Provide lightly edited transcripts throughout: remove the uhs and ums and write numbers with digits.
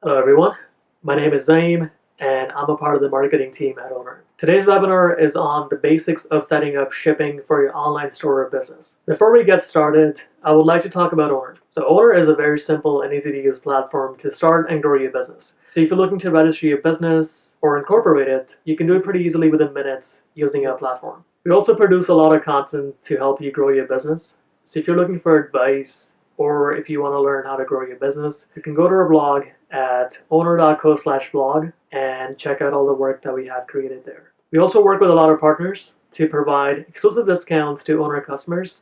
Hello everyone, my name is Zaim and I'm a part of the marketing team at Ownr. Today's webinar is on the basics of setting up shipping for your online store or business. Before we get started, I would like to talk about Ownr. So Ownr is a very simple and easy to use platform to start and grow your business. So if you're looking to register your business or incorporate it, you can do it pretty easily within minutes using our platform. We also produce a lot of content to help you grow your business. So if you're looking for advice, or if you want to learn how to grow your business, you can go to our blog at ownr.co/blog and check out all the work that we have created there. We also work with a lot of partners to provide exclusive discounts to Ownr customers.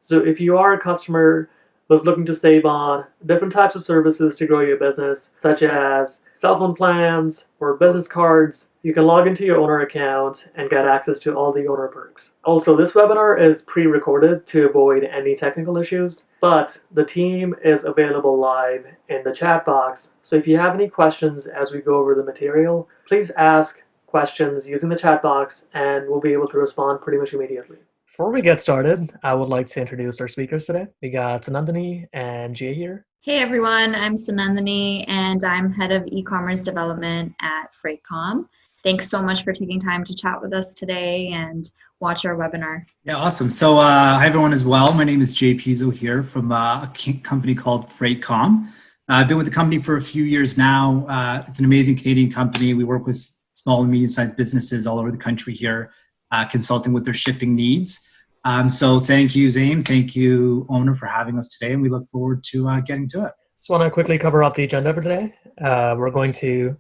So if you are a customer who's looking to save on different types of services to grow your business, such as cell phone plans or business cards, you can log into your Ownr account and get access to all the Ownr perks. Also, this webinar is pre-recorded to avoid any technical issues, but the team is available live in the chat box. So if you have any questions as we go over the material, please ask questions using the chat box and we'll be able to respond pretty much immediately. Before we get started, I would like to introduce our speakers today. We got Sunandini and Jay here. Hey everyone, I'm Sunandini and I'm head of e-commerce development at Freightcom. Thanks so much for taking time to chat with us today and watch our webinar. Yeah, awesome. So hi everyone as well. My name is Jay Pizzo here from a company called Freightcom. I've been with the company for a few years now. It's an amazing Canadian company. We work with small and medium-sized businesses all over the country here, consulting with their shipping needs. So thank you, Zaim. Thank you, Ownr, for having us today, and we look forward to getting to it. Just want to quickly cover up the agenda for today. We're going to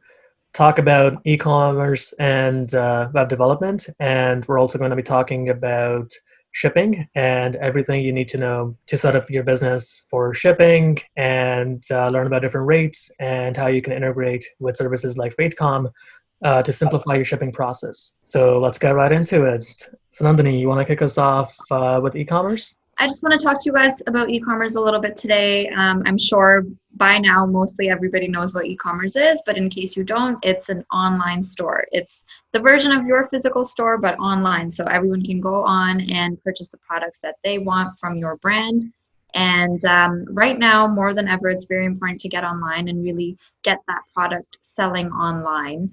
talk about e-commerce and web development, and we're also going to be talking about shipping and everything you need to know to set up your business for shipping and learn about different rates and how you can integrate with services like Freightcom to simplify your shipping process. So let's get right into it. Sunandini, you want to kick us off with e-commerce? I just want to talk to you guys about e-commerce a little bit today. I'm sure by now mostly everybody knows what e-commerce is, but in case you don't, it's an online store. It's the version of your physical store, but online. So everyone can go on and purchase the products that they want from your brand. And right now, more than ever, it's very important to get online and really get that product selling online.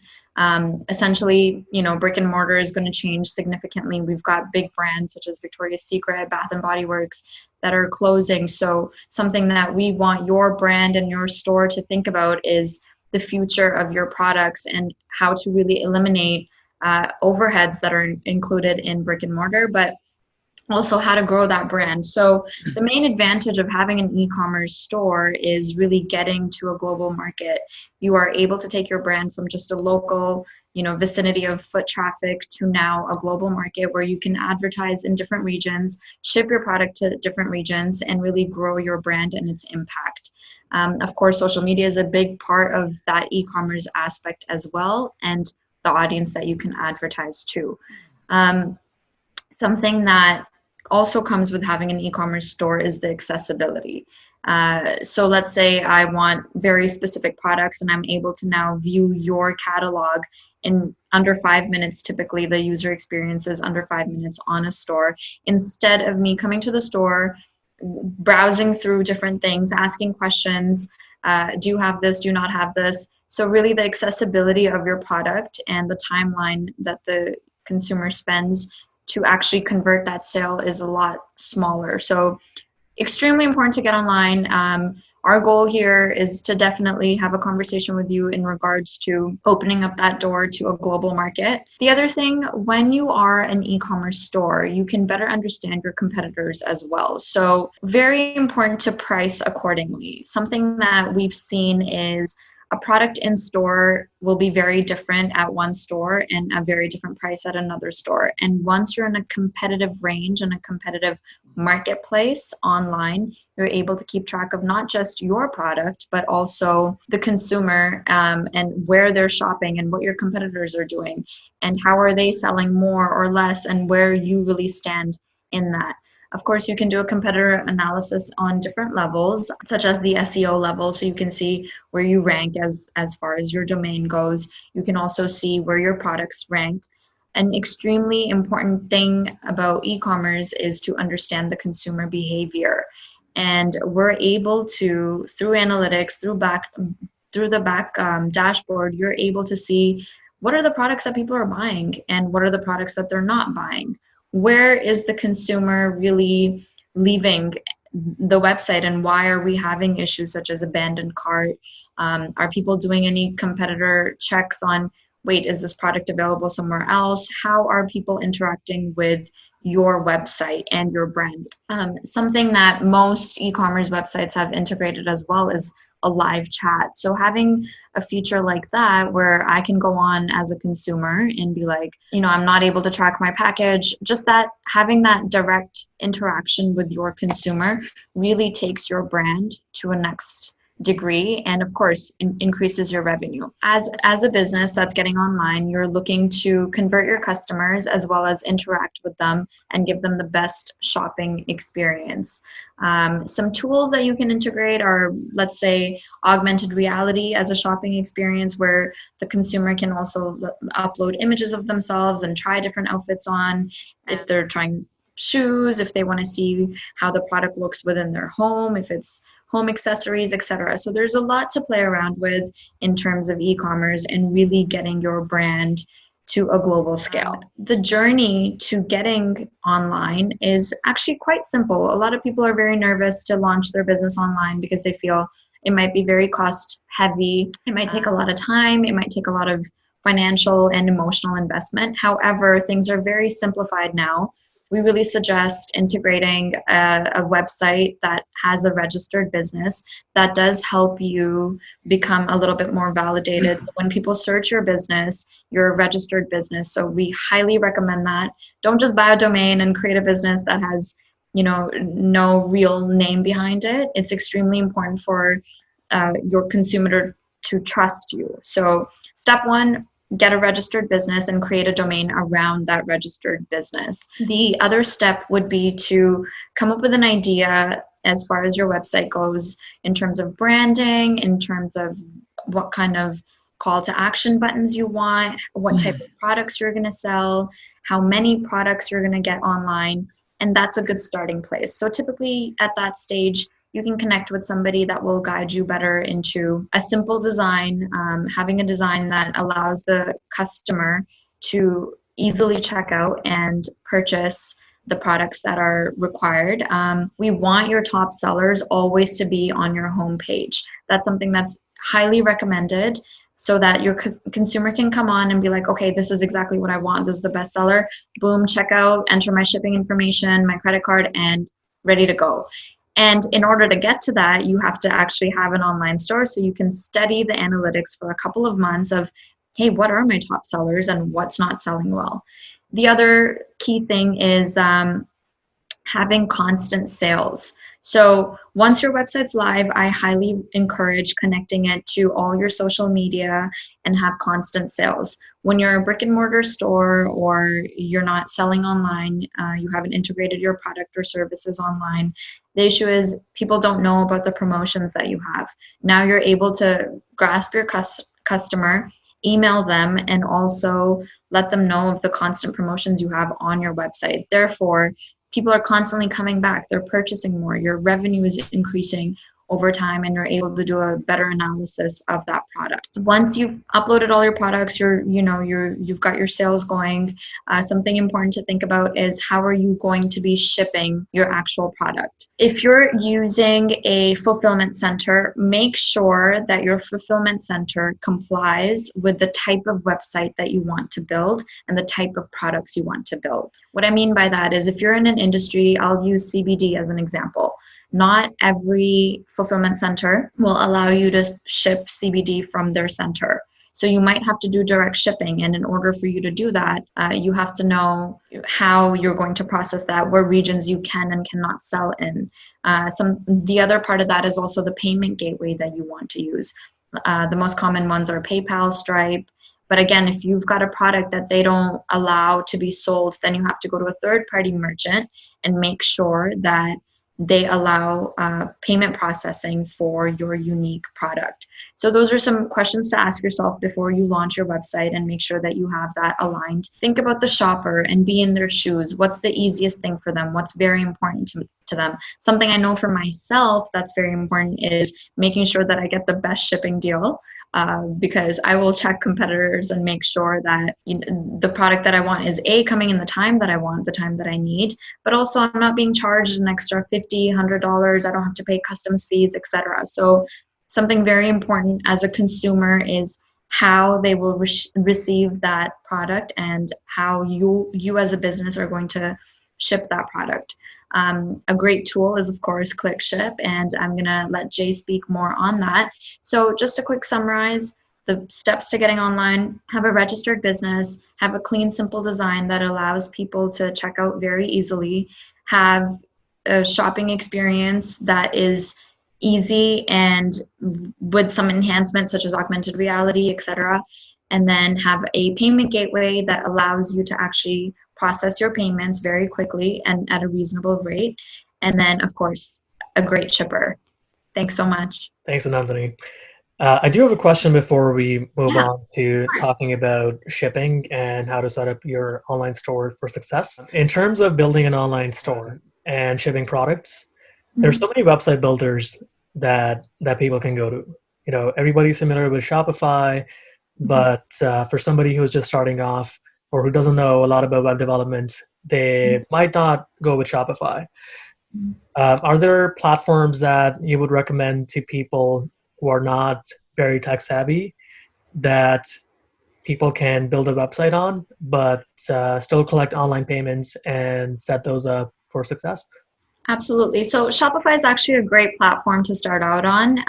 Essentially, brick and mortar is going to change significantly. We've got big brands such as Victoria's Secret, Bath and Body Works that are closing. So something that we want your brand and your store to think about is the future of your products and how to really eliminate overheads that are included in brick and mortar, but also how to grow that brand. So the main advantage of having an e-commerce store is really getting to a global market. You are able to take your brand from just a local, vicinity of foot traffic to now a global market where you can advertise in different regions, ship your product to different regions, and really grow your brand and its impact. Of course, social media is a big part of that e-commerce aspect as well, and the audience that you can advertise to. Something that also comes with having an e-commerce store is the accessibility. So let's say I want very specific products and I'm able to now view your catalog in under 5 minutes. Typically the user experience is under 5 minutes on a store. Instead of me coming to the store, browsing through different things, asking questions, do you have this, do you not have this? So really the accessibility of your product and the timeline that the consumer spends to actually convert that sale is a lot smaller. So extremely important to get online. Our goal here is to definitely have a conversation with you in regards to opening up that door to a global market. The other thing, when you are an e-commerce store, you can better understand your competitors as well. So very important to price accordingly. Something that we've seen is a product in store will be very different at one store and a very different price at another store. And once you're in a competitive range and a competitive marketplace online, you're able to keep track of not just your product, but also the consumer and where they're shopping and what your competitors are doing and how are they selling more or less and where you really stand in that. Of course, you can do a competitor analysis on different levels, such as the SEO level, so you can see where you rank as far as your domain goes. You can also see where your products rank. An extremely important thing about e-commerce is to understand the consumer behavior. And we're able to, through analytics, through through the back dashboard, you're able to see what are the products that people are buying and what are the products that they're not buying. Where is the consumer really leaving the website, and why are we having issues such as abandoned cart? Are people doing any competitor checks on, wait, is this product available somewhere else? How are people interacting with your website and your brand? Something that most e-commerce websites have integrated as well is a live chat. So having a feature like that where I can go on as a consumer and be like, I'm not able to track my package, just that having that direct interaction with your consumer really takes your brand to a next degree, and of course increases your revenue. As a business that's getting online, you're looking to convert your customers as well as interact with them and give them the best shopping experience. Some tools that you can integrate are, let's say, augmented reality as a shopping experience, where the consumer can also upload images of themselves and try different outfits on. If they're trying shoes, if they want to see how the product looks within their home, if it's home accessories, etc. So there's a lot to play around with in terms of e-commerce and really getting your brand to a global scale. The journey to getting online is actually quite simple. A lot of people are very nervous to launch their business online because they feel it might be very cost heavy. It might take a lot of time. It might take a lot of financial and emotional investment. However, things are very simplified now. We really suggest integrating a website that has a registered business. That does help you become a little bit more validated. When people search your business, you're a registered business. So we highly recommend that. Don't just buy a domain and create a business that has, no real name behind it. It's extremely important for your consumer to trust you. So step one, get a registered business and create a domain around that registered business. The other step would be to come up with an idea as far as your website goes in terms of branding, in terms of what kind of call to action buttons you want, what type of products you're going to sell, how many products you're going to get online, and that's a good starting place. So typically at that stage, you can connect with somebody that will guide you better into a simple design, having a design that allows the customer to easily check out and purchase the products that are required. We want your top sellers always to be on your homepage. That's something that's highly recommended, so that your consumer can come on and be like, okay, this is exactly what I want. This is the best seller. Boom, check out, enter my shipping information, my credit card, and ready to go. And in order to get to that, you have to actually have an online store so you can study the analytics for a couple of months of, hey, what are my top sellers and what's not selling well? The other key thing is having constant sales. So once your website's live, I highly encourage connecting it to all your social media and have constant sales. When you're a brick and mortar store or you're not selling online, you haven't integrated your product or services online, the issue is people don't know about the promotions that you have. Now you're able to grasp your customer, email them, and also let them know of the constant promotions you have on your website. Therefore, people are constantly coming back. They're purchasing more. Your revenue is increasing over time, and you're able to do a better analysis of that product. Once you've uploaded all your products, you've got your sales going. Something important to think about is how are you going to be shipping your actual product? If you're using a fulfillment center, make sure that your fulfillment center complies with the type of website that you want to build and the type of products you want to build. What I mean by that is if you're in an industry, I'll use CBD as an example. Not every fulfillment center will allow you to ship CBD from their center. So you might have to do direct shipping. And in order for you to do that, you have to know how you're going to process that, where regions you can and cannot sell in. The other part of that is also the payment gateway that you want to use. The most common ones are PayPal, Stripe. But again, if you've got a product that they don't allow to be sold, then you have to go to a third-party merchant and make sure that they allow payment processing for your unique product. So those are some questions to ask yourself before you launch your website and make sure that you have that aligned. Think about the shopper and be in their shoes. What's the easiest thing for them? What's very important to them? Something I know for myself that's very important is making sure that I get the best shipping deal, because I will check competitors and make sure that the product that I want is coming in the time that I want, the time that I need, but also I'm not being charged an extra $50, $100. I don't have to pay customs fees, etc. So something very important as a consumer is how they will receive that product and how you as a business are going to ship that product. A great tool is, of course, ClickShip, and I'm going to let Jay speak more on that. So just a quick summarize, the steps to getting online: have a registered business, have a clean, simple design that allows people to check out very easily, have a shopping experience that is easy and with some enhancements such as augmented reality, etc. And then have a payment gateway that allows you to actually process your payments very quickly and at a reasonable rate. And then, of course, a great shipper. Thanks so much. Thanks, Sunandini. I do have a question before we move Yeah, on to sure. talking about shipping and how to set up your online store for success. In terms of building an online store and shipping products, there's so many website builders that people can go to. You know, everybody's familiar with Shopify, but for somebody who's just starting off or who doesn't know a lot about web development, they might not go with Shopify. Are there platforms that you would recommend to people who are not very tech savvy that people can build a website on, but still collect online payments and set those up for success? Absolutely. So Shopify is actually a great platform to start out on.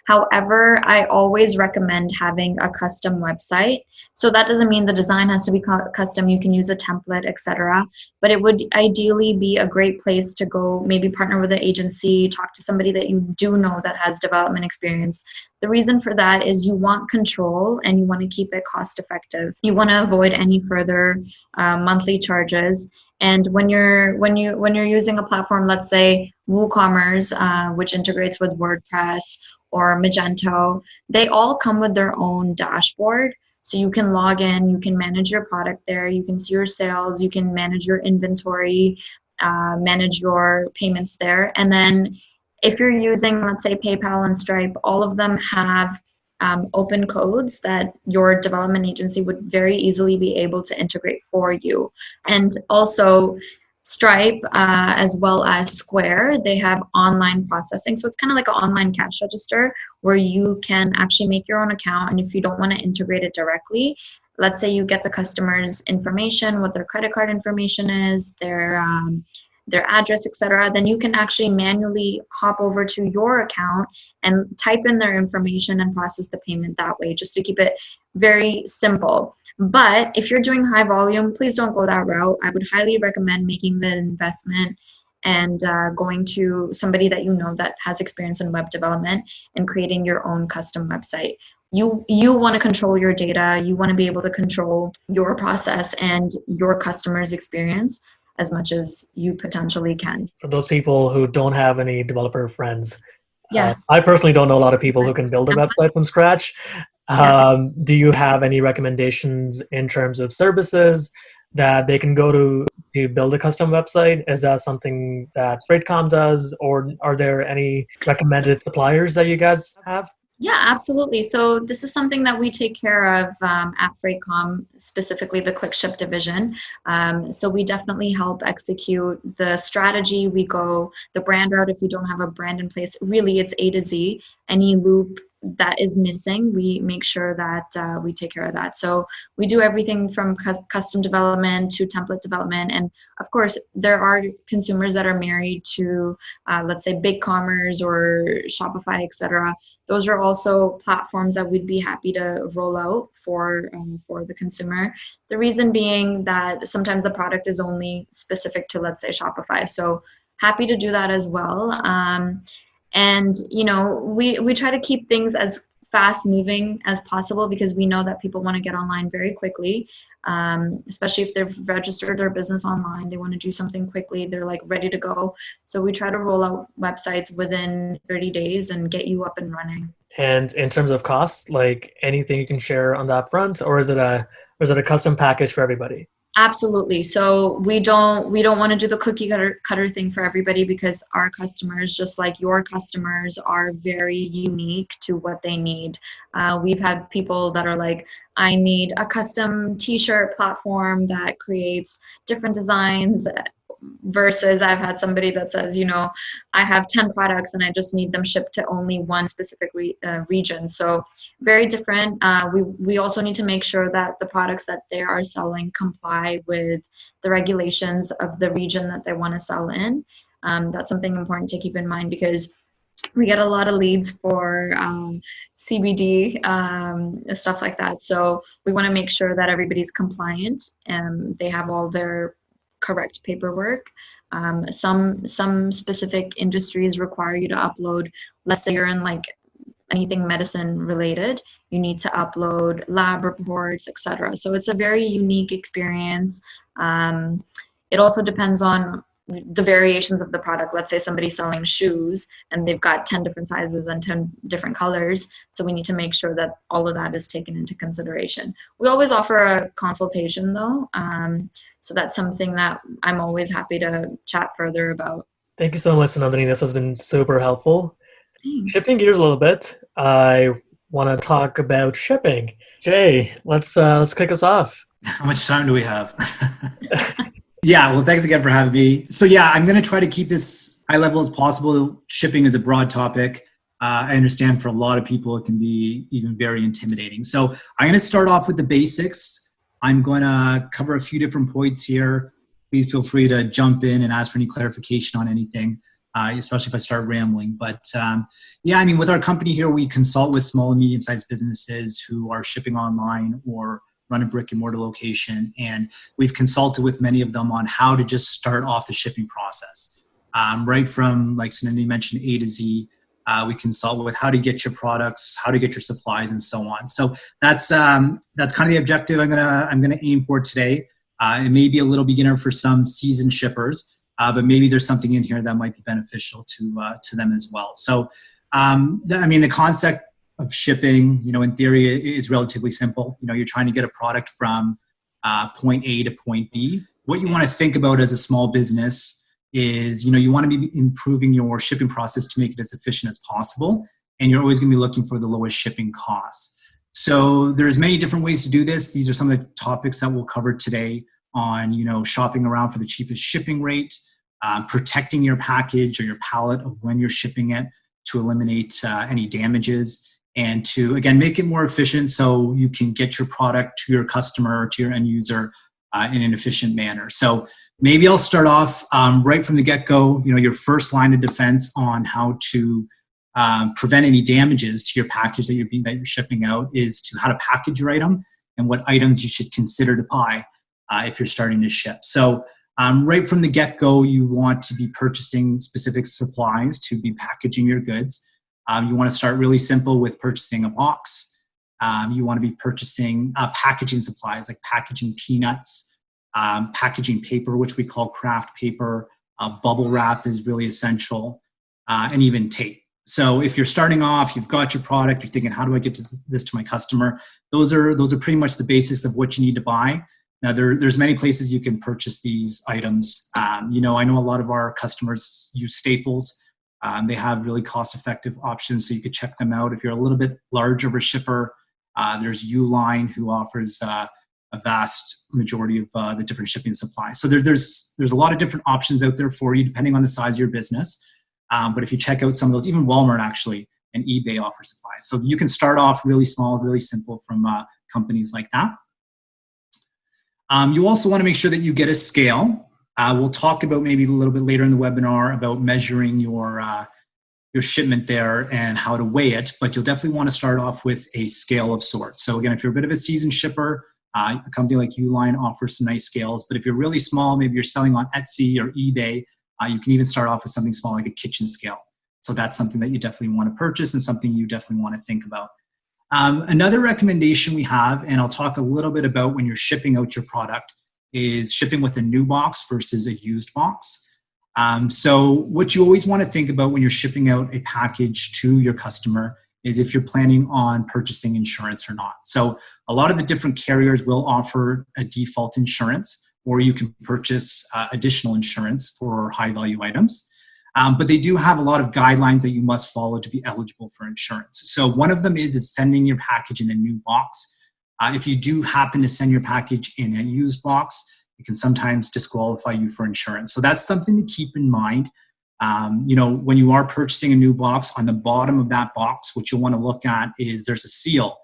However, I always recommend having a custom website. So that doesn't mean the design has to be custom. You can use a template, etc. But it would ideally be a great place to go, maybe partner with an agency, talk to somebody that you do know that has development experience. The reason for that is you want control and you want to keep it cost effective. You want to avoid any further monthly charges. And when you're using a platform, let's say WooCommerce, which integrates with WordPress or Magento, they all come with their own dashboard. So you can log in, you can manage your product there, you can see your sales, you can manage your inventory, manage your payments there. And then if you're using, let's say, PayPal and Stripe, all of them have open codes that your development agency would very easily be able to integrate for you. And also Stripe, as well as Square, they have online processing. So it's kind of like an online cash register where you can actually make your own account. And if you don't want to integrate it directly, let's say you get the customer's information, what their credit card information is, their address, etc., then you can actually manually hop over to your account and type in their information and process the payment that way, just to keep it very simple. But if you're doing high volume, please don't go that route. I would highly recommend making the investment and going to somebody that you know that has experience in web development and creating your own custom website. You want to control your data. You want to be able to control your process and your customer's experience as much as you potentially can. For those people who don't have any developer friends, Yeah. I personally don't know a lot of people who can build a website from scratch. Do you have any recommendations in terms of services that they can go to build a custom website? Is that something that Freightcom does, or are there any recommended suppliers that you guys have? Yeah, absolutely. So this is something that we take care of at Freightcom, specifically the ClickShip division. So we definitely help execute the strategy. We go the brand route if we don't have a brand in place. Really, it's A to Z. Any loop that is missing, we make sure that we take care of that. So we do everything from custom development to template development. And of course, there are consumers that are married to, let's say, BigCommerce or Shopify, etc. Those are also platforms that we'd be happy to roll out for the consumer. The reason being that sometimes the product is only specific to, let's say, Shopify. So happy to do that as well. And, you know, we try to keep things as fast moving as possible because we know that people want to get online very quickly, especially if they've registered their business online. They want to do something quickly. They're like ready to go. So we try to roll out websites within 30 days and get you up and running. And in terms of costs, like anything you can share on that front, or is it a custom package for everybody? Absolutely. So we don't want to do the cookie cutter thing for everybody because our customers, just like your customers, are very unique to what they need. We've had people that are like, I need a custom t-shirt platform that creates different designs, versus I've had somebody that says, I have 10 products and I just need them shipped to only one specific region. So very different. We also need to make sure that the products that they are selling comply with the regulations of the region that they want to sell in. That's something important to keep in mind because we get a lot of leads for CBD, stuff like that. So we want to make sure that everybody's compliant and they have all their correct paperwork. Some specific industries require you to upload, let's say you're in like anything medicine related, you need to upload lab reports, etc. So it's a very unique experience. It also depends on the variations of the product. Let's say somebody's selling shoes and they've got 10 different sizes and 10 different colors. So we need to make sure that all of that is taken into consideration. We always offer a consultation though. So that's something that I'm always happy to chat further about. Thank you so much, Sunandini. This has been super helpful. Thanks. Shifting gears a little bit, I want to talk about shipping. Jay, let's kick us off. How much time do we have? Yeah, well, thanks again for having me. So yeah, I'm going to try to keep this high level as possible. Shipping is a broad topic. I understand for a lot of people it can be even very intimidating. So I'm going to start off with the basics. I'm going to cover a few different points here. Please feel free to jump in and ask for any clarification on anything, especially if I start rambling. But yeah, I mean, with our company here, we consult with small and medium-sized businesses who are shipping online or run a brick and mortar location. And we've consulted with many of them on how to just start off the shipping process. Right from, like Sunandini mentioned, A to Z. We consult with how to get your products, how to get your supplies, and so on. So that's kind of the objective I'm gonna aim for today. It may be a little beginner for some seasoned shippers, but maybe there's something in here that might be beneficial to them as well. So, I mean, the concept of shipping, in theory, is relatively simple. You're trying to get a product from point A to point B. What you want to think about as a small business is, you want to be improving your shipping process to make it as efficient as possible. And you're always going to be looking for the lowest shipping costs. So there's many different ways to do this. These are some of the topics that we'll cover today on, shopping around for the cheapest shipping rate, protecting your package or your pallet of when you're shipping it to eliminate any damages, and to, again, make it more efficient so you can get your product to your customer or to your end user in an efficient manner. So maybe I'll start off right from the get-go, your first line of defense on how to prevent any damages to your package that you're shipping out is to how to package your item and what items you should consider to buy if you're starting to ship. So right from the get-go, you want to be purchasing specific supplies to be packaging your goods. You want to start really simple with purchasing a box. You want to be purchasing packaging supplies like packaging peanuts, packaging paper, which we call craft paper. Bubble wrap is really essential, and even tape. So if you're starting off, you've got your product, you're thinking, how do I get this to my customer? Those are pretty much the basics of what you need to buy. Now, there's many places you can purchase these items. I know a lot of our customers use Staples. They have really cost-effective options, so you could check them out. If you're a little bit larger of a shipper, there's Uline, who offers a vast majority of the different shipping supplies. So there's a lot of different options out there for you, depending on the size of your business. But if you check out some of those, even Walmart actually and eBay offer supplies. So you can start off really small, really simple from companies like that. You also want to make sure that you get a scale. We'll talk about maybe a little bit later in the webinar about measuring your shipment there and how to weigh it, but you'll definitely want to start off with a scale of sorts. So again, if you're a bit of a seasoned shipper, a company like Uline offers some nice scales, but if you're really small, maybe you're selling on Etsy or eBay, you can even start off with something small like a kitchen scale. So that's something that you definitely want to purchase and something you definitely want to think about. Another recommendation we have, and I'll talk a little bit about when you're shipping out your product, is shipping with a new box versus a used box. So what you always want to think about when you're shipping out a package to your customer is if you're planning on purchasing insurance or not. So a lot of the different carriers will offer a default insurance, or you can purchase additional insurance for high value items. But they do have a lot of guidelines that you must follow to be eligible for insurance. So one of them is sending your package in a new box. If you do happen to send your package in a used box, it can sometimes disqualify you for insurance. So that's something to keep in mind. When you are purchasing a new box, on the bottom of that box, what you'll want to look at is there's a seal,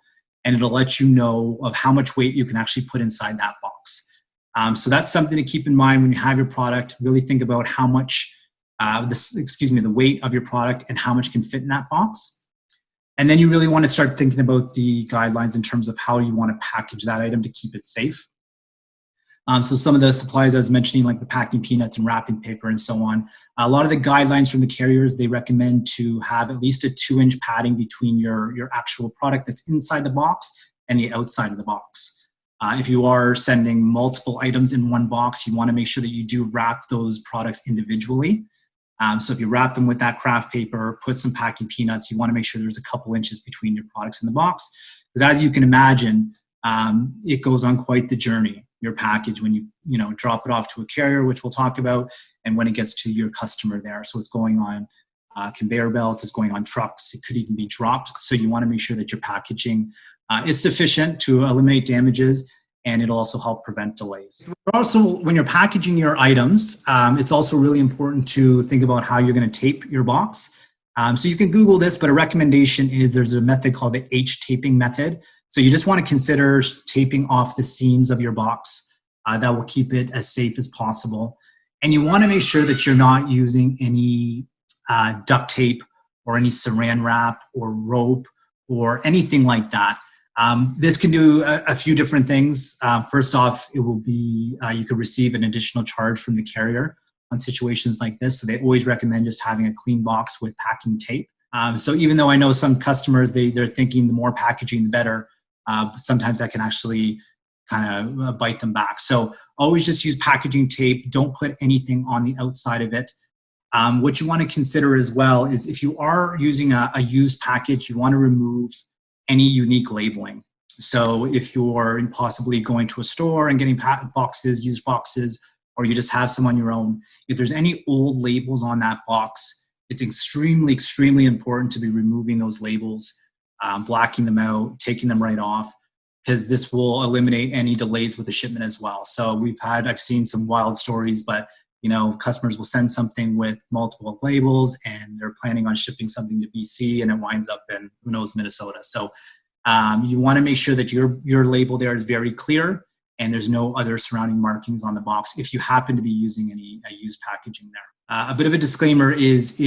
and it'll let you know of how much weight you can actually put inside that box. So that's something to keep in mind when you have your product. Really think about how much the weight of your product and how much can fit in that box. And then you really want to start thinking about the guidelines in terms of how you want to package that item to keep it safe. So some of the supplies I was mentioning, like the packing peanuts and wrapping paper and so on, a lot of the guidelines from the carriers, they recommend to have at least a 2-inch padding between your actual product that's inside the box and the outside of the box. If you are sending multiple items in one box, you want to make sure that you do wrap those products individually. So if you wrap them with that craft paper, put some packing peanuts, you want to make sure there's a couple inches between your products in the box. Because as you can imagine, it goes on quite the journey, your package, when you drop it off to a carrier, which we'll talk about, and when it gets to your customer there. So it's going on conveyor belts, it's going on trucks, it could even be dropped. So you want to make sure that your packaging is sufficient to eliminate damages, and it'll also help prevent delays. Also, when you're packaging your items, it's also really important to think about how you're going to tape your box. So you can Google this, but a recommendation is there's a method called the H-taping method. So you just want to consider taping off the seams of your box. That will keep it as safe as possible. And you want to make sure that you're not using any duct tape or any saran wrap or rope or anything like that. This can do a few different things. First off, it will be, you could receive an additional charge from the carrier on situations like this. So they always recommend just having a clean box with packing tape. So even though I know some customers, they're thinking the more packaging, the better, sometimes that can actually kind of bite them back. So always just use packaging tape. Don't put anything on the outside of it. What you want to consider as well is if you are using a used package, you want to remove any unique labeling. So if you're possibly going to a store and getting boxes, used boxes, or you just have some on your own, if there's any old labels on that box, it's extremely, extremely important to be removing those labels, blacking them out, taking them right off, because this will eliminate any delays with the shipment as well. So I've seen some wild stories, but customers will send something with multiple labels and they're planning on shipping something to BC and it winds up in, who knows, Minnesota. So you want to make sure that your label there is very clear and there's no other surrounding markings on the box if you happen to be using any used packaging there. A bit of a disclaimer is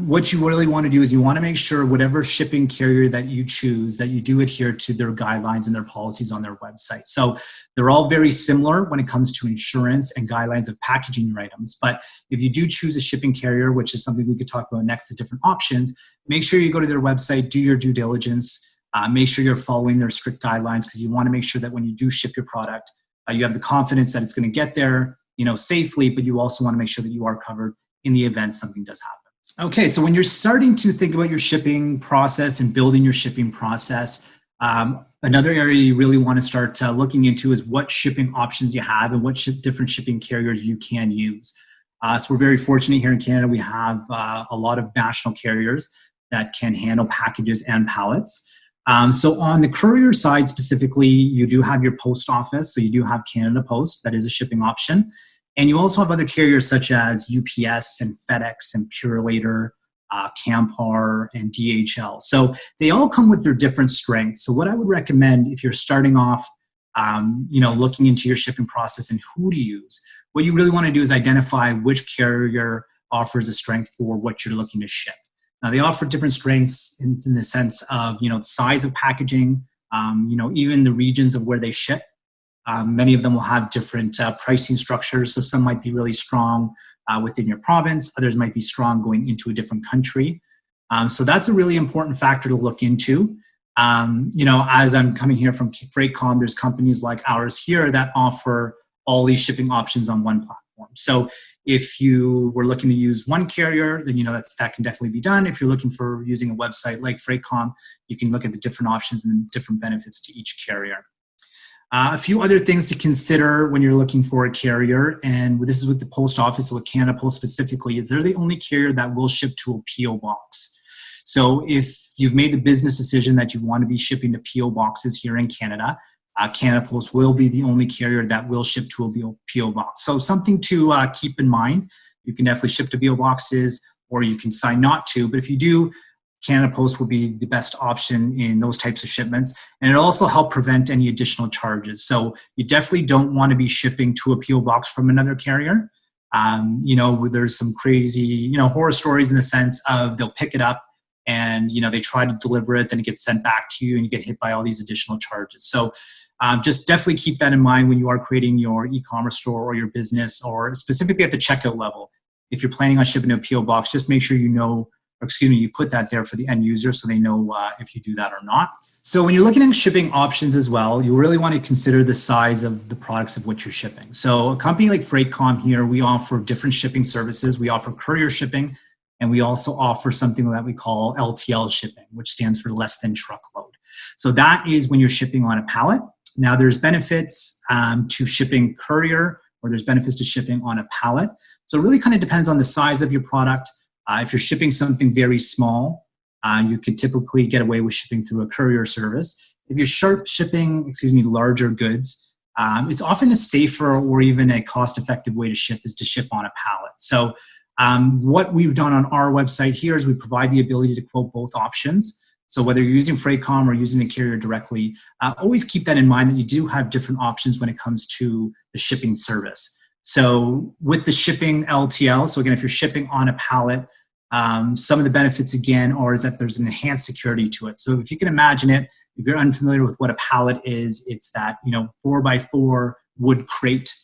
what you really want to do is you want to make sure whatever shipping carrier that you choose, that you do adhere to their guidelines and their policies on their website. So they're all very similar when it comes to insurance and guidelines of packaging your items. But if you do choose a shipping carrier, which is something we could talk about next, to different options, make sure you go to their website, do your due diligence, make sure you're following their strict guidelines, because you want to make sure that when you do ship your product, you have the confidence that it's going to get there, safely, but you also want to make sure that you are covered in the event something does happen. Okay, so when you're starting to think about your shipping process and building your shipping process, another area you really want to start looking into is what shipping options you have and what different shipping carriers you can use. So we're very fortunate here in Canada. We have a lot of national carriers that can handle packages and pallets. So on the courier side specifically, you do have your post office. So you do have Canada Post. That is a shipping option. And you also have other carriers such as UPS and FedEx and Purolator, Campar, and DHL. So they all come with their different strengths. So what I would recommend if you're starting off, looking into your shipping process and who to use, what you really want to do is identify which carrier offers a strength for what you're looking to ship. Now, they offer different strengths in the sense of, the size of packaging, even the regions of where they ship. Many of them will have different pricing structures. So some might be really strong within your province. Others might be strong going into a different country. So that's a really important factor to look into. As I'm coming here from Freightcom, there's companies like ours here that offer all these shipping options on one platform. So if you were looking to use one carrier, then that can definitely be done. If you're looking for using a website like Freightcom, you can look at the different options and different benefits to each carrier. A few other things to consider when you're looking for a carrier, and this is with the post office, so with Canada Post specifically, is they're the only carrier that will ship to a PO box. So if you've made the business decision that you want to be shipping to PO boxes here in Canada, Canada Post will be the only carrier that will ship to a PO box. So something to keep in mind. You can definitely ship to PO boxes, or you can decide not to. But if you do, Canada Post will be the best option in those types of shipments. And it'll also help prevent any additional charges. So you definitely don't want to be shipping to a PO box from another carrier. There's some crazy, horror stories in the sense of they'll pick it up and, they try to deliver it, then it gets sent back to you and you get hit by all these additional charges. So just definitely keep that in mind when you are creating your e-commerce store or your business, or specifically at the checkout level. If you're planning on shipping to a PO box, just make sure you put that there for the end user so they know if you do that or not. So when you're looking at shipping options as well, you really want to consider the size of the products of what you're shipping. So a company like Freightcom here, we offer different shipping services. We offer courier shipping, and we also offer something that we call LTL shipping, which stands for less than truckload. So that is when you're shipping on a pallet. Now there's benefits to shipping courier, or there's benefits to shipping on a pallet. So it really kind of depends on the size of your product. If you're shipping something very small, you could typically get away with shipping through a courier service. If you're shipping larger goods, it's often a safer or even a cost-effective way to ship is to ship on a pallet. So what we've done on our website here is we provide the ability to quote both options. So whether you're using Freightcom or using a carrier directly, always keep that in mind that you do have different options when it comes to the shipping service. So with the shipping LTL, so again, if you're shipping on a pallet, some of the benefits again is that there's an enhanced security to it. So if you can imagine it, if you're unfamiliar with what a pallet is, it's that 4x4 wood crate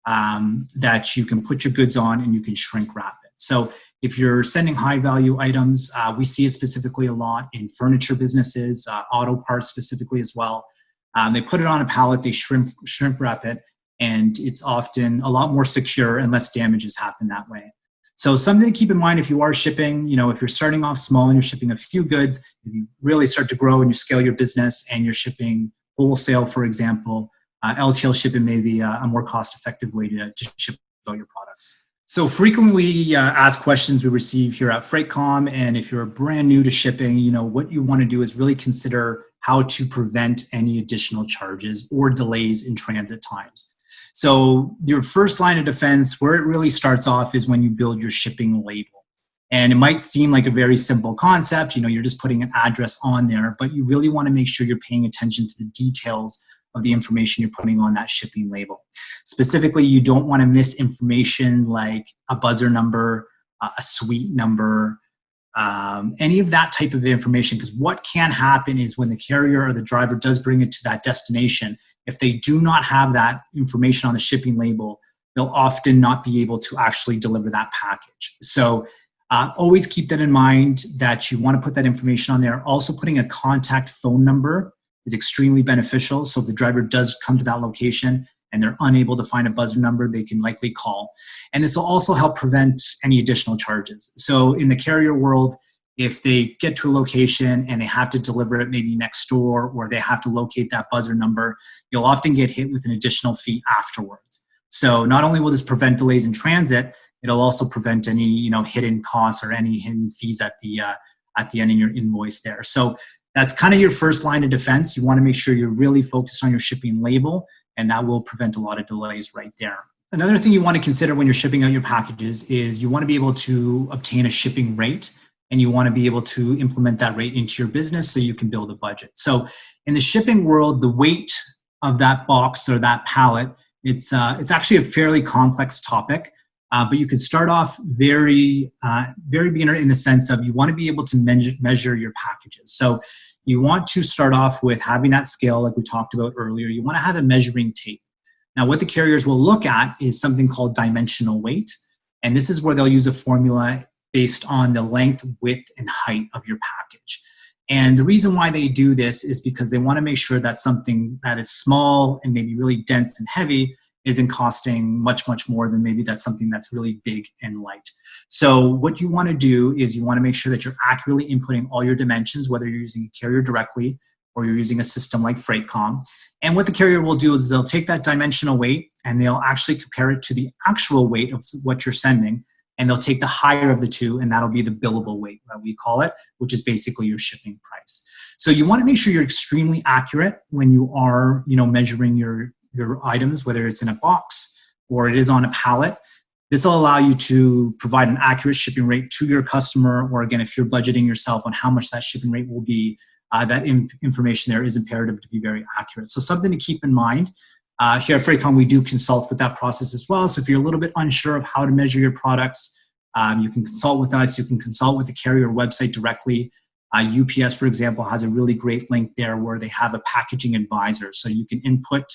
that you can put your goods on and you can shrink wrap it. So if you're sending high value items, we see it specifically a lot in furniture businesses, auto parts specifically as well. They put it on a pallet, they shrink wrap it, and it's often a lot more secure and less damages happen that way. So something to keep in mind if you are shipping, if you're starting off small and you're shipping a few goods, if you really start to grow and you scale your business and you're shipping wholesale, for example, LTL shipping may be a more cost-effective way to ship out your products. So frequently we ask questions we receive here at Freightcom, and if you're brand new to shipping, what you want to do is really consider how to prevent any additional charges or delays in transit times. So your first line of defense, where it really starts off, is when you build your shipping label. And it might seem like a very simple concept, you're just putting an address on there, but you really want to make sure you're paying attention to the details of the information you're putting on that shipping label. Specifically, you don't want to miss information like a buzzer number, a suite number, any of that type of information, because what can happen is when the carrier or the driver does bring it to that destination, if they do not have that information on the shipping label, they'll often not be able to actually deliver that package. So always keep that in mind that you want to put that information on there. Also, putting a contact phone number is extremely beneficial. So if the driver does come to that location and they're unable to find a buzzer number, they can likely call. And this will also help prevent any additional charges. So in the carrier world, if they get to a location and they have to deliver it maybe next door, or they have to locate that buzzer number, you'll often get hit with an additional fee afterwards. So not only will this prevent delays in transit, it'll also prevent any hidden costs or any hidden fees at the end of your invoice there. So that's kind of your first line of defense. You want to make sure you're really focused on your shipping label, and that will prevent a lot of delays right there. Another thing you want to consider when you're shipping out your packages is you want to be able to obtain a shipping rate, and you want to be able to implement that rate into your business so you can build a budget. So in the shipping world, the weight of that box or that pallet, it's actually a fairly complex topic, but you can start off very beginner in the sense of you want to be able to measure your packages. So you want to start off with having that scale like we talked about earlier. You want to have a measuring tape. Now, what the carriers will look at is something called dimensional weight. And this is where they'll use a formula based on the length, width, and height of your package. And the reason why they do this is because they want to make sure that something that is small and maybe really dense and heavy isn't costing much, much more than maybe that's something that's really big and light. So what you want to do is you want to make sure that you're accurately inputting all your dimensions, whether you're using a carrier directly or you're using a system like Freightcom. And what the carrier will do is they'll take that dimensional weight and they'll actually compare it to the actual weight of what you're sending. And they'll take the higher of the two, and that'll be the billable weight, that we call it, which is basically your shipping price. So you want to make sure you're extremely accurate when you are, measuring your items, whether it's in a box or it is on a pallet. This will allow you to provide an accurate shipping rate to your customer, or again, if you're budgeting yourself on how much that shipping rate will be, that information there is imperative to be very accurate. So something to keep in mind. Here at Freightcom, we do consult with that process as well. So if you're a little bit unsure of how to measure your products, you can consult with us. You can consult with the carrier website directly. UPS, for example, has a really great link there where they have a packaging advisor. So you can input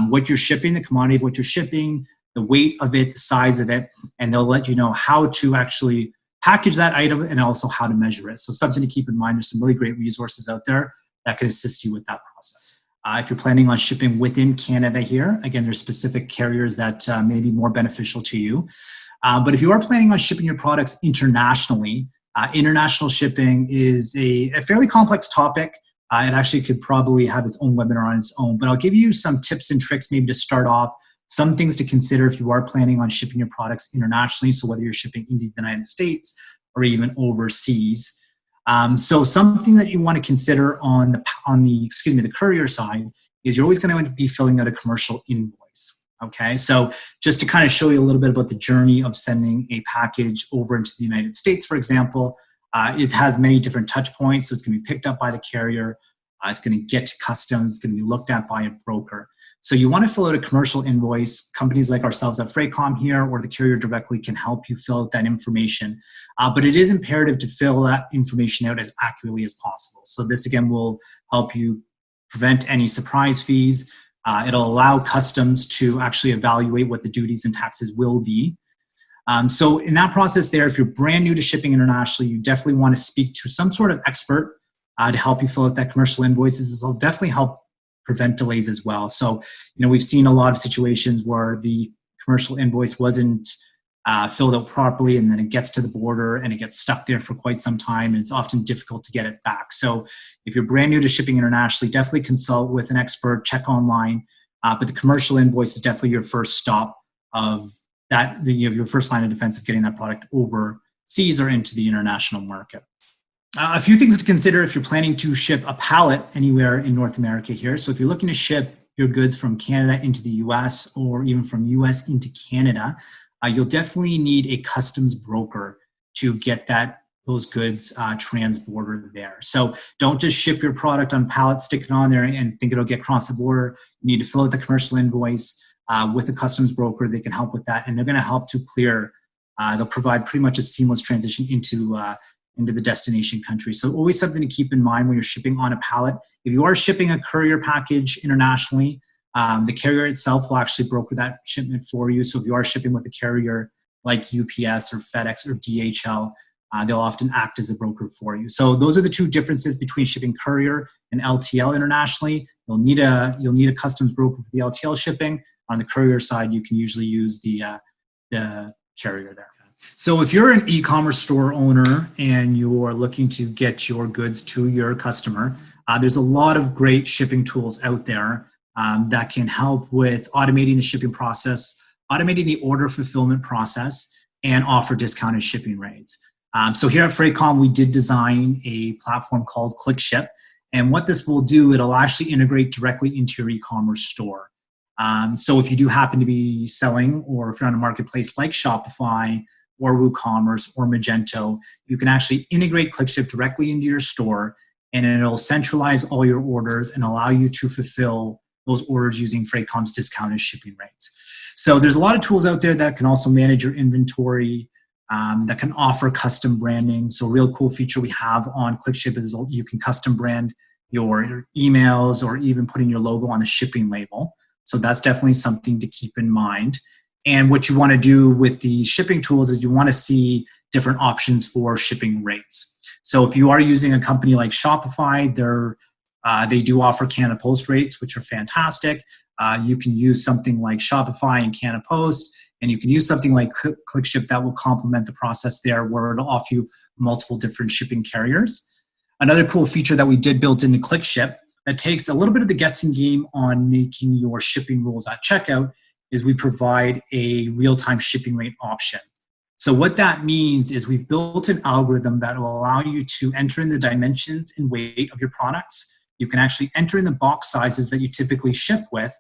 what you're shipping, the commodity of what you're shipping, the weight of it, the size of it, and they'll let you know how to actually package that item and also how to measure it. So something to keep in mind. There's some really great resources out there that can assist you with that process. If you're planning on shipping within Canada here, again, there's specific carriers that may be more beneficial to you. But if you are planning on shipping your products internationally, international shipping is a fairly complex topic. It actually could probably have its own webinar on its own, but I'll give you some tips and tricks maybe to start off, some things to consider if you are planning on shipping your products internationally. So whether you're shipping into the United States or even overseas. So something that you want to consider on the courier side is you're always going to be filling out a commercial invoice. Okay, so just to kind of show you a little bit about the journey of sending a package over into the United States, for example, it has many different touch points. So it's going to be picked up by the carrier. It's going to get to customs. It's going to be looked at by a broker. So you want to fill out a commercial invoice. Companies like ourselves at Freightcom here or the carrier directly can help you fill out that information. But it is imperative to fill that information out as accurately as possible. So this, again, will help you prevent any surprise fees. It'll allow customs to actually evaluate what the duties and taxes will be. So in that process there, if you're brand new to shipping internationally, you definitely want to speak to some sort of expert to help you fill out that commercial invoices. This will definitely help prevent delays as well. So, we've seen a lot of situations where the commercial invoice wasn't filled out properly, and then it gets to the border and it gets stuck there for quite some time, and it's often difficult to get it back. So if you're brand new to shipping internationally, definitely consult with an expert, check online, but the commercial invoice is definitely your first stop of that, your first line of defense of getting that product overseas or into the international market. A few things to consider if you're planning to ship a pallet anywhere in North America here. So if you're looking to ship your goods from Canada into the US or even from US into Canada, you'll definitely need a customs broker to get those goods trans-bordered there. So don't just ship your product on pallet, stick it on there and think it'll get across the border. You need to fill out the commercial invoice with a customs broker. They can help with that, and they're going to help to clear. They'll provide pretty much a seamless transition into the destination country. So always something to keep in mind when you're shipping on a pallet. If you are shipping a courier package internationally, the carrier itself will actually broker that shipment for you. So if you are shipping with a carrier like UPS or FedEx or DHL, they'll often act as a broker for you. So those are the two differences between shipping courier and LTL internationally. You'll need a customs broker for the LTL shipping. On the courier side, you can usually use the carrier there. So if you're an e-commerce store owner and you're looking to get your goods to your customer, there's a lot of great shipping tools out there that can help with automating the shipping process, automating the order fulfillment process, and offer discounted shipping rates. So here at Freightcom, we did design a platform called ClickShip. And what this will do, it'll actually integrate directly into your e-commerce store. So if you do happen to be selling, or if you're on a marketplace like Shopify or WooCommerce or Magento, you can actually integrate ClickShip directly into your store, and it'll centralize all your orders and allow you to fulfill those orders using Freightcom's discounted shipping rates. So there's a lot of tools out there that can also manage your inventory, that can offer custom branding. So a real cool feature we have on ClickShip is you can custom brand your emails or even putting your logo on the shipping label. So that's definitely something to keep in mind. And what you want to do with the shipping tools is you want to see different options for shipping rates. So if you are using a company like Shopify, they do offer Canada Post rates, which are fantastic. You can use something like Shopify and Canada Post, and you can use something like ClickShip that will complement the process there, where it'll offer you multiple different shipping carriers. Another cool feature that we did built into ClickShip that takes a little bit of the guessing game on making your shipping rules at checkout is we provide a real-time shipping rate option. So what that means is we've built an algorithm that will allow you to enter in the dimensions and weight of your products. You can actually enter in the box sizes that you typically ship with.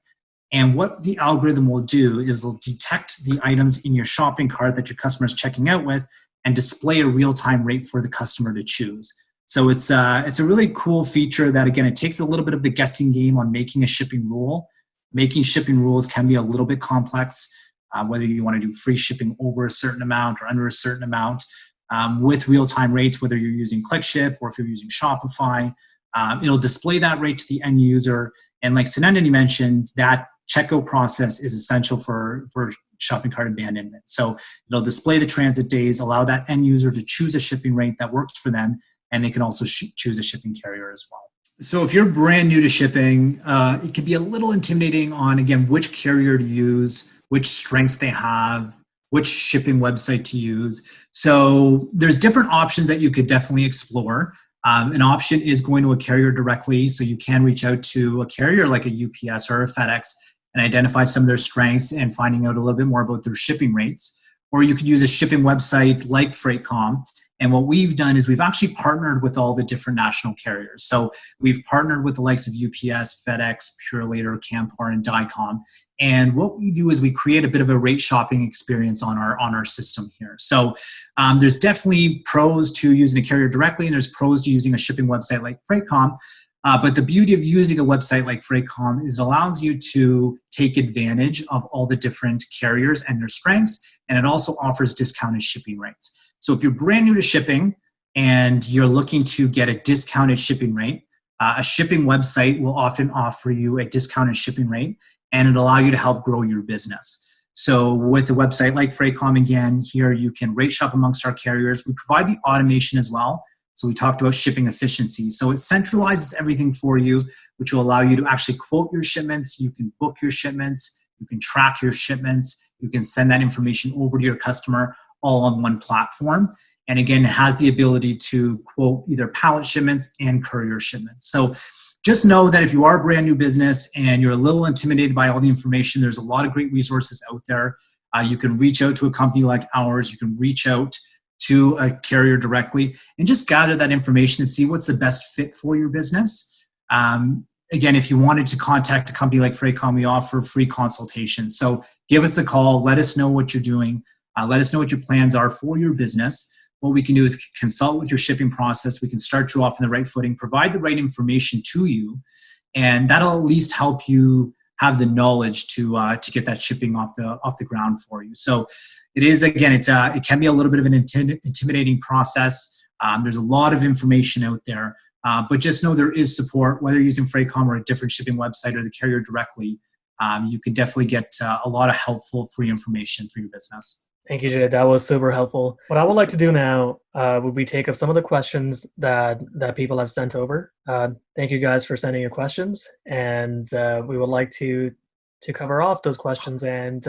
And what the algorithm will do is it'll detect the items in your shopping cart that your customer is checking out with and display a real-time rate for the customer to choose. So it's a really cool feature that, again, it takes a little bit of the guessing game on making a shipping rule. Making shipping rules can be a little bit complex, whether you want to do free shipping over a certain amount or under a certain amount. With real-time rates, whether you're using ClickShip or if you're using Shopify, it'll display that rate to the end user. And like Sunandini mentioned, that checkout process is essential for shopping cart abandonment. So it'll display the transit days, allow that end user to choose a shipping rate that works for them, and they can also choose a shipping carrier as well. So if you're brand new to shipping, it can be a little intimidating on, again, which carrier to use, which strengths they have, which shipping website to use. So there's different options that you could definitely explore. An option is going to a carrier directly. So you can reach out to a carrier like a UPS or a FedEx and identify some of their strengths and finding out a little bit more about their shipping rates. Or you could use a shipping website like Freightcom. And what we've done is we've actually partnered with all the different national carriers. So we've partnered with the likes of UPS, FedEx, Purolator, Canpar, and Dicom. And what we do is we create a bit of a rate shopping experience on our system here. So there's definitely pros to using a carrier directly, and there's pros to using a shipping website like Freightcom. But the beauty of using a website like Freightcom is it allows you to take advantage of all the different carriers and their strengths, and it also offers discounted shipping rates. So if you're brand new to shipping and you're looking to get a discounted shipping rate, a shipping website will often offer you a discounted shipping rate, and it'll allow you to help grow your business. So with a website like Freightcom, again, here you can rate shop amongst our carriers. We provide the automation as well. So we talked about shipping efficiency. So it centralizes everything for you, which will allow you to actually quote your shipments. You can book your shipments. You can track your shipments. You can send that information over to your customer all on one platform. And again, it has the ability to quote either pallet shipments and courier shipments. So just know that if you are a brand new business and you're a little intimidated by all the information, there's a lot of great resources out there. You can reach out to a company like ours. You can reach out to a carrier directly and just gather that information and see what's the best fit for your business. Again, if you wanted to contact a company like Freightcom, we offer free consultation. So give us a call. Let us know what you're doing. Let us know what your plans are for your business. What we can do is consult with your shipping process. We can start you off on the right footing, provide the right information to you, and that'll at least help you have the knowledge to get that shipping off the ground for you. So it is, again, it can be a little bit of an intimidating process. There's a lot of information out there, but just know there is support, whether you're using Freightcom or a different shipping website or the carrier directly. You can definitely get a lot of helpful free information for your business. Thank you, Jay. That was super helpful. What I would like to do now would be take up some of the questions that people have sent over. Thank you guys for sending your questions, and we would like to cover off those questions and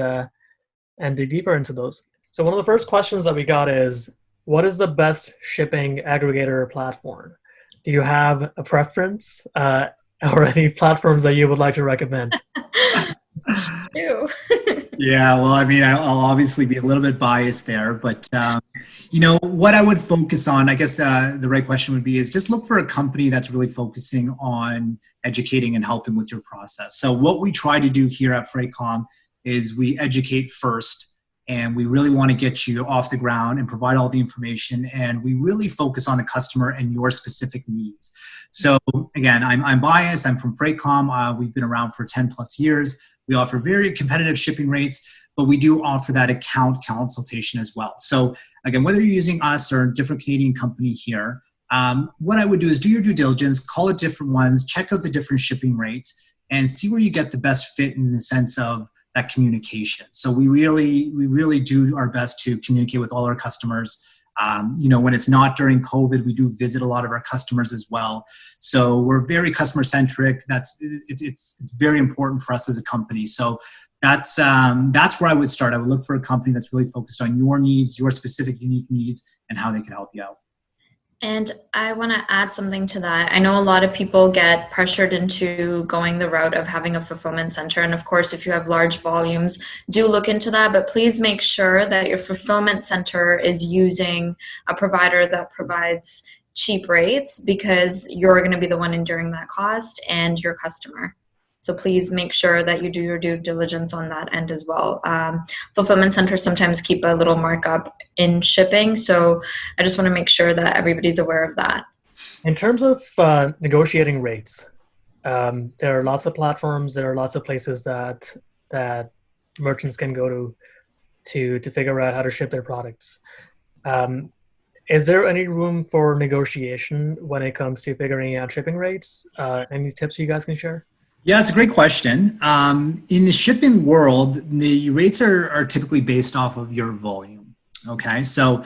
dig deeper into those. So one of the first questions that we got is, what is the best shipping aggregator platform? Do you have a preference or any platforms that you would like to recommend? Ew. Yeah, well, I mean, I'll obviously be a little bit biased there, but what I would focus on, I guess the right question would be is just look for a company that's really focusing on educating and helping with your process. So what we try to do here at Freightcom is we educate first, and we really want to get you off the ground and provide all the information, and we really focus on the customer and your specific needs. So again, I'm biased. I'm from Freightcom. We've been around for 10 plus years. We offer very competitive shipping rates, but we do offer that account consultation as well. So again, whether you're using us or a different Canadian company here, what I would do is do your due diligence, call it different ones, check out the different shipping rates, and see where you get the best fit in the sense of that communication. So we really do our best to communicate with all our customers. When it's not during COVID, we do visit a lot of our customers as well. So we're very customer centric. It's very important for us as a company. So that's where I would start. I would look for a company that's really focused on your needs, your specific unique needs, and how they can help you out. And I want to add something to that. I know a lot of people get pressured into going the route of having a fulfillment center. And of course, if you have large volumes, do look into that. But please make sure that your fulfillment center is using a provider that provides cheap rates, because you're going to be the one enduring that cost and your customer. So please make sure that you do your due diligence on that end as well. Fulfillment centers sometimes keep a little markup in shipping. So I just want to make sure that everybody's aware of that. In terms of negotiating rates, there are lots of platforms, there are lots of places that merchants can go to figure out how to ship their products. Is there any room for negotiation when it comes to figuring out shipping rates? Any tips you guys can share? Yeah, it's a great question. In the shipping world, the rates are typically based off of your volume. Okay, so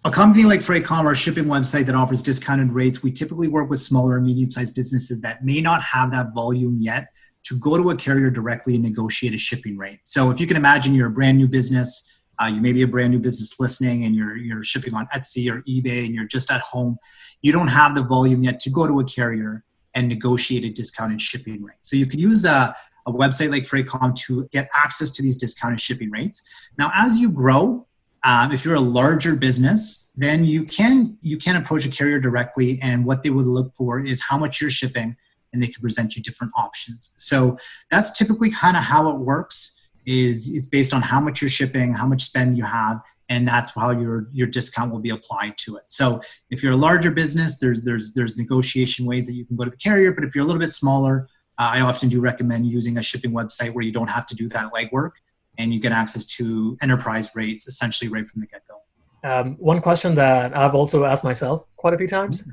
a company like Freightcom, our shipping website that offers discounted rates, we typically work with smaller and medium-sized businesses that may not have that volume yet to go to a carrier directly and negotiate a shipping rate. So if you can imagine you're a brand new business, you may be a brand new business listening and you're shipping on Etsy or eBay and you're just at home, you don't have the volume yet to go to a carrier and negotiate a discounted shipping rate. So you can use a website like Freightcom to get access to these discounted shipping rates. Now, as you grow, if you're a larger business, then you can approach a carrier directly, and what they would look for is how much you're shipping, and they can present you different options. So that's typically kind of how it works. It's based on how much you're shipping, how much spend you have, and that's how your discount will be applied to it. So if you're a larger business, there's negotiation ways that you can go to the carrier. But if you're a little bit smaller, I often do recommend using a shipping website where you don't have to do that legwork, and you get access to enterprise rates essentially right from the get-go. One question that I've also asked myself quite a few times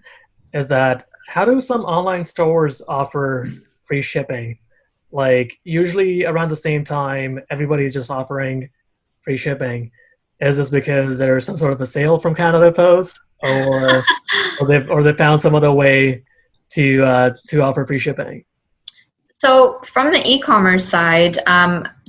is that how do some online stores offer free shipping? Like usually around the same time, everybody's just offering free shipping. Is this because there's some sort of a sale from Canada Post, or they found some other way to offer free shipping? So from the e-commerce side,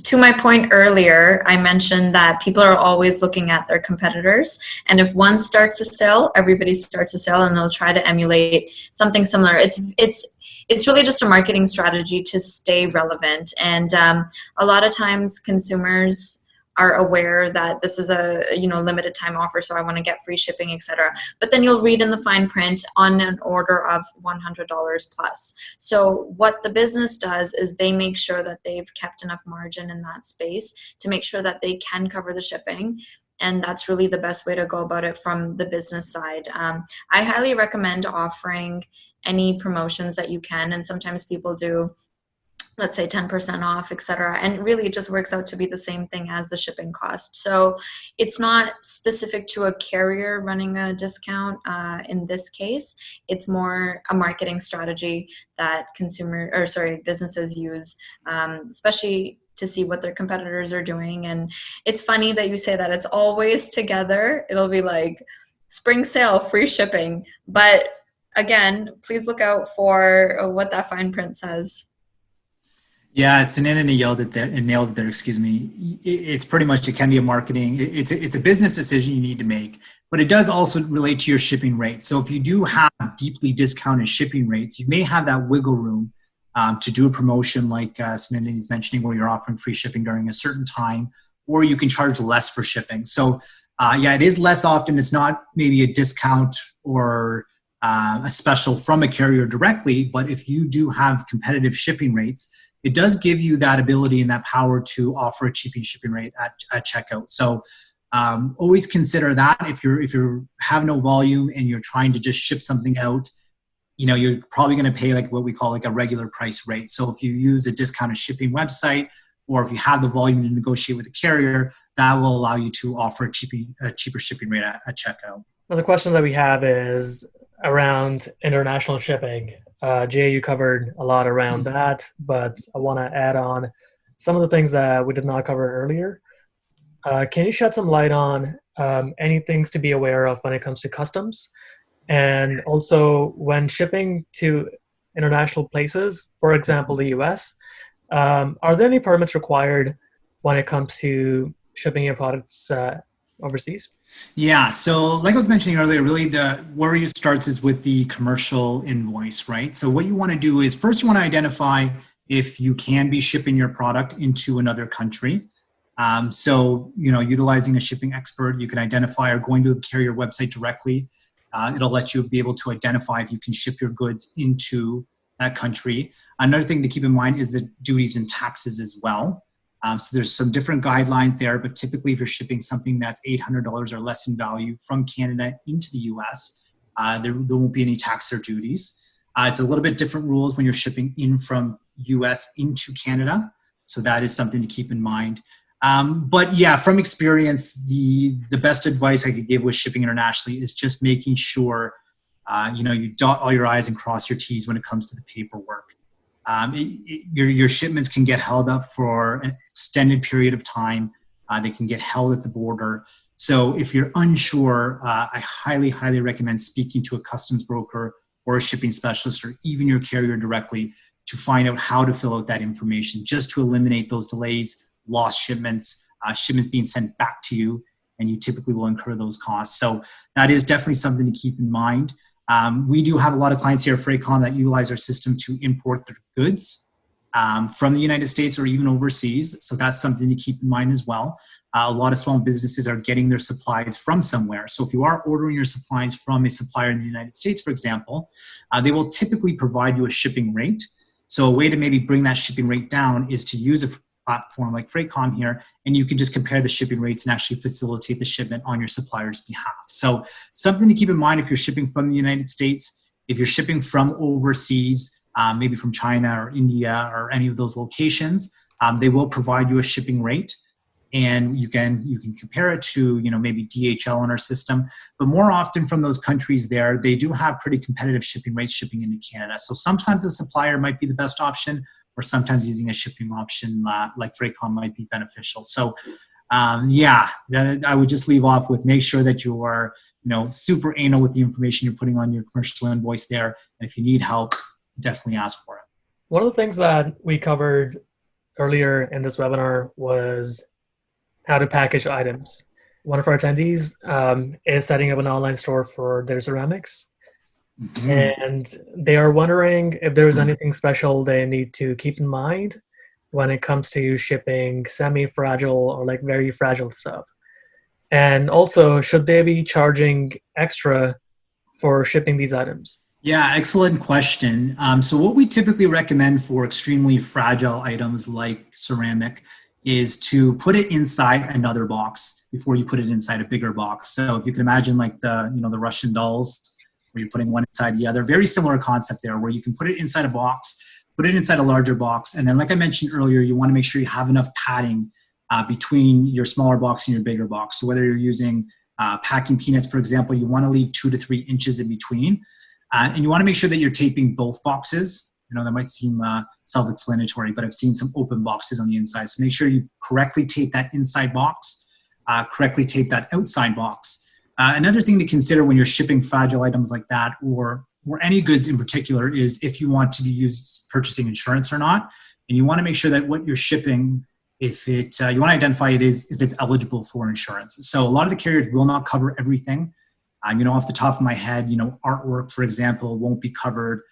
to my point earlier, I mentioned that people are always looking at their competitors, and if one starts to sell, everybody starts to sell, and they'll try to emulate something similar. It's really just a marketing strategy to stay relevant, and a lot of times consumers are aware that this is a limited time offer, so I want to get free shipping, etc. But then you'll read in the fine print on an order of $100 plus. So what the business does is they make sure that they've kept enough margin in that space to make sure that they can cover the shipping. And that's really the best way to go about it from the business side. I highly recommend offering any promotions that you can, and sometimes people do, let's say 10% off, etc. And really it just works out to be the same thing as the shipping cost. So it's not specific to a carrier running a discount in this case. It's more a marketing strategy that businesses use, especially to see what their competitors are doing. And it's funny that you say that. It's always together. It'll be like spring sale, free shipping. But again, please look out for what that fine print says. Yeah, Sunandini nailed it there. Excuse me. It's pretty much, it can be a marketing. It's a business decision you need to make, but it does also relate to your shipping rate. So if you do have deeply discounted shipping rates, you may have that wiggle room to do a promotion like Sunandini is mentioning, where you're offering free shipping during a certain time, or you can charge less for shipping. So it is less often. It's not maybe a discount or a special from a carrier directly, but if you do have competitive shipping rates, it does give you that ability and that power to offer a cheaping shipping rate at checkout. So always consider that if you have no volume and you're trying to just ship something out, you're probably going to pay like what we call like a regular price rate. So if you use a discounted shipping website, or if you have the volume to negotiate with a carrier, that will allow you to offer a cheaper shipping rate at checkout. Another question that we have is around international shipping. Jay, you covered a lot around that, but I want to add on some of the things that we did not cover earlier. Can you shed some light on any things to be aware of when it comes to customs, and also when shipping to international places, for example, the US. Are there any permits required when it comes to shipping your products overseas? Yeah, so like I was mentioning earlier, really where you starts is with the commercial invoice, right? So what you want to do is first you want to identify if you can be shipping your product into another country. So, utilizing a shipping expert, you can identify, or going to the carrier website directly. It'll let you be able to identify if you can ship your goods into that country. Another thing to keep in mind is the duties and taxes as well. So there's some different guidelines there, but typically if you're shipping something that's $800 or less in value from Canada into the US, there won't be any tax or duties. It's a little bit different rules when you're shipping in from US into Canada. So that is something to keep in mind. But yeah, from experience, the best advice I could give with shipping internationally is just making sure, you dot all your I's and cross your T's when it comes to the paperwork. Your shipments can get held up for an extended period of time. They can get held at the border. So if you're unsure, I highly, highly recommend speaking to a customs broker or a shipping specialist or even your carrier directly to find out how to fill out that information, just to eliminate those delays, lost shipments, shipments being sent back to you, and you typically will incur those costs. So that is definitely something to keep in mind. We do have a lot of clients here at Freightcom that utilize our system to import their goods from the United States or even overseas. So that's something to keep in mind as well. A lot of small businesses are getting their supplies from somewhere. So if you are ordering your supplies from a supplier in the United States, for example, they will typically provide you a shipping rate. So a way to maybe bring that shipping rate down is to use a platform like Freightcom here, and you can just compare the shipping rates and actually facilitate the shipment on your supplier's behalf. So something to keep in mind if you're shipping from the United States, if you're shipping from overseas, maybe from China or India or any of those locations, they will provide you a shipping rate, and you can compare it to maybe DHL in our system. But more often from those countries there, they do have pretty competitive shipping rates shipping into Canada. So sometimes the supplier might be the best option, or sometimes using a shipping option like Freightcom might be beneficial. So I would just leave off with make sure that you are super anal with the information you're putting on your commercial invoice there. And if you need help, definitely ask for it. One of the things that we covered earlier in this webinar was how to package items. One of our attendees is setting up an online store for their ceramics. Mm-hmm. And they are wondering if there is anything special they need to keep in mind when it comes to shipping semi-fragile or like very fragile stuff. And also, should they be charging extra for shipping these items? Yeah, excellent question. So what we typically recommend for extremely fragile items like ceramic is to put it inside another box before you put it inside a bigger box. So if you can imagine like the Russian dolls, where you're putting one inside the other. Very similar concept there, where you can put it inside a box, put it inside a larger box, and then like I mentioned earlier, you want to make sure you have enough padding between your smaller box and your bigger box. So whether you're using packing peanuts, for example, you want to leave 2 to 3 inches in between. And you want to make sure that you're taping both boxes. That might seem self-explanatory, but I've seen some open boxes on the inside. So make sure you correctly tape that inside box, correctly tape that outside box. Another thing to consider when you're shipping fragile items like that, or any goods in particular, is if you want to be purchasing insurance or not. And you want to make sure that what you're shipping, you want to identify if it's eligible for insurance. So a lot of the carriers will not cover everything. Off the top of my head, artwork, for example, won't be covered.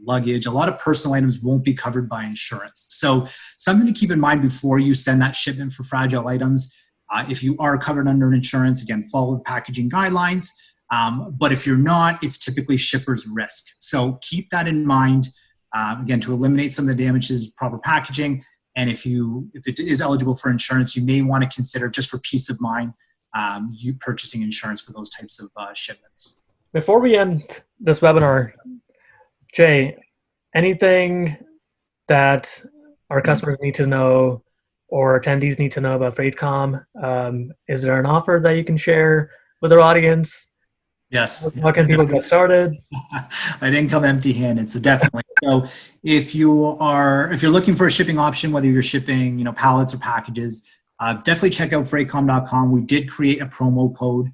Luggage, a lot of personal items won't be covered by insurance. So something to keep in mind before you send that shipment for fragile items. If you are covered under insurance, again, follow the packaging guidelines. But if you're not, it's typically shipper's risk. So keep that in mind, again, to eliminate some of the damages, proper packaging. And if it is eligible for insurance, you may want to consider, just for peace of mind, you purchasing insurance for those types of shipments. Before we end this webinar, Jay, anything that our customers need to know or attendees need to know about Freightcom? Is there an offer that you can share with our audience? Yes. How can people get started? I didn't come empty-handed, so definitely. So if you're looking for a shipping option, whether you're shipping, pallets or packages, Definitely check out Freightcom.com. We did create a promo code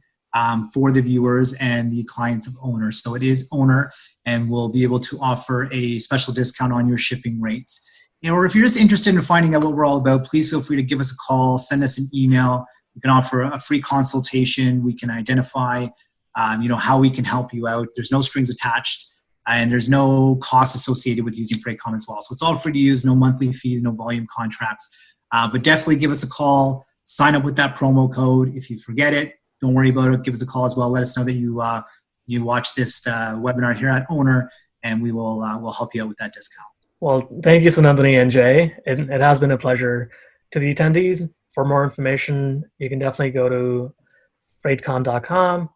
for the viewers and the clients of Ownr. So it is Ownr, and we'll be able to offer a special discount on your shipping rates. Or if you're just interested in finding out what we're all about, please feel free to give us a call, send us an email. We can offer a free consultation. We can identify, how we can help you out. There's no strings attached, and there's no cost associated with using Freightcom as well. So it's all free to use, no monthly fees, no volume contracts. But definitely give us a call, sign up with that promo code. If you forget it, don't worry about it. Give us a call as well. Let us know that you watch this webinar here at Ownr, and we'll help you out with that discount. Well, thank you, Sunandini and Jay. It has been a pleasure. To the attendees, for more information, you can definitely go to freightcom.com.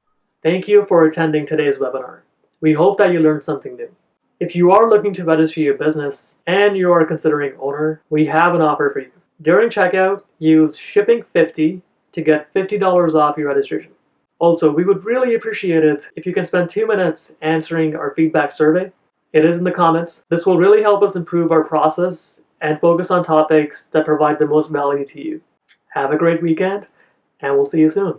Thank you for attending today's webinar. We hope that you learned something new. If you are looking to register your business and you are considering Ownr, we have an offer for you. During checkout, use shipping50 to get $50 off your registration. Also, we would really appreciate it if you can spend 2 minutes answering our feedback survey. It is in the comments. This will really help us improve our process and focus on topics that provide the most value to you. Have a great weekend, and we'll see you soon.